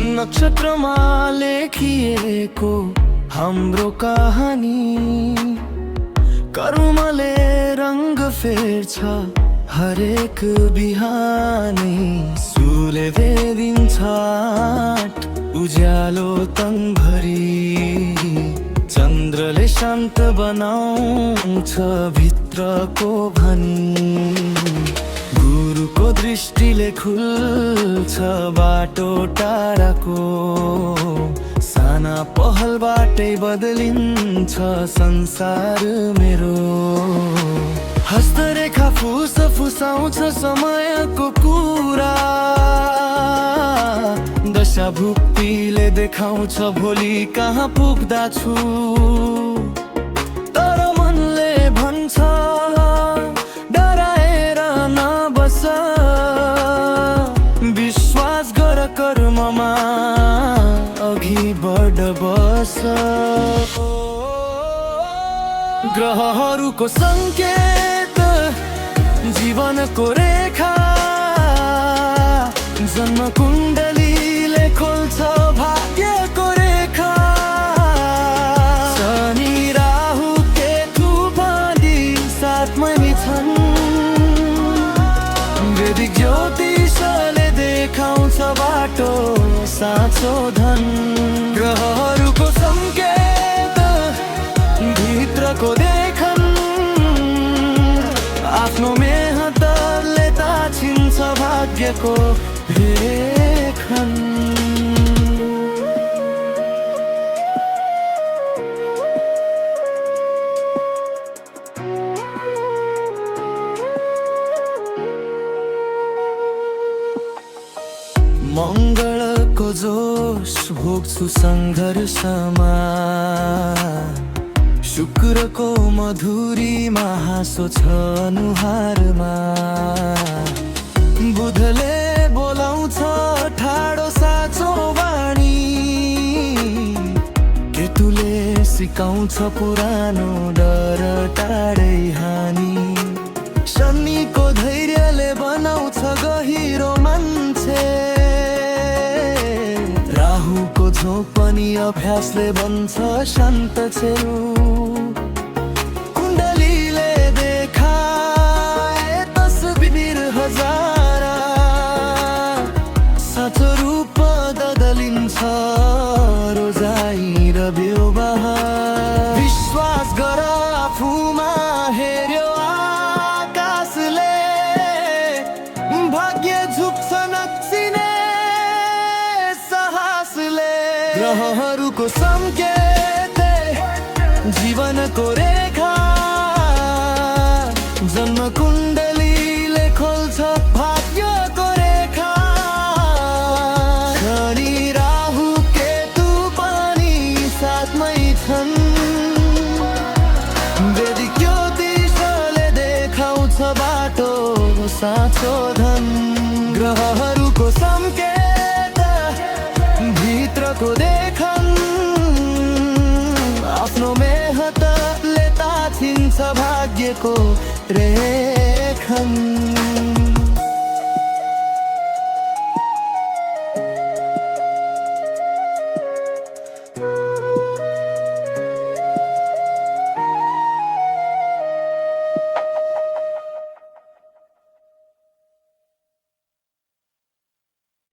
नक्षत्रमा लेखिएको हाम्रो कहानी, कर्मले रंग फेर्छ हरेक बिहानी। सूर्य भेदिन्छ उज्यालो तङभरि, चन्द्रले शान्त बनाउँछ भित्रको भनी। गुरुको दृष्टिले खुल्छ बाटो टाढाको, साना पहलबाटै बदलिन्छ संसार मेरो। हस्तरेखा फुस फुसाउँछ समयको कुरा, दशा भुक्तिले देखाउँछ भोलि कहाँ पुग्दा छु। तर मनले भन्छ डराएर नबस, विश्वास गर कर्ममा अघि बढ बस। ग्रहहरूको संकेत जीवनको रेखा, जन्म कुण्डलीले खोल्छ भाग्यको रेखा। शनि राहु केतु पनि साथमै छन्, वैदिक ज्योतिषले देखाउँछ बाटो साँचो धन। ग्रहहरूको संकेत भित्रको देखन, आफ्नो मेहनतले ताछिन्छ भाग्यको रेखन। मङ्गलको जोश भोग्छु सङ्घर्षमा, शुक्रको मधुरीमा हाँसो छ अनुहारमा। बुधले बोलाउँछ ठाडो साँचो वाणी, केतुले सिकाउँछ पुरानो डर टाढै हानि। शनिको धैर्यले बनाउँछ गहिरो मान्छे, राहुको झोक पनि अभ्यासले बन्छ शान्त छेउ। कुण्डलीले देखाए तस्बिर हजार, साँचो रूप बदलिन्छ रोजाइ र व्यवहार। विश्वास गर आफूमा हेर्यो आकाशले, भाग्य झुक्छ नक्सिने साहसले। ग्रहहरूको संकेत जीवनको रेखा, जन्म कुण्डलीले खोल्छ भाग्यको रेखा। शनि राहु केतु पनि साथमै छन्, वैदिक ज्योतिषले देखाउँछ बाटो साँचो धन। ग्रहहरूको संकेत भित्रको देखन, आफ्नो मेहनतले ताछिन्छ भाग्यको रेखन।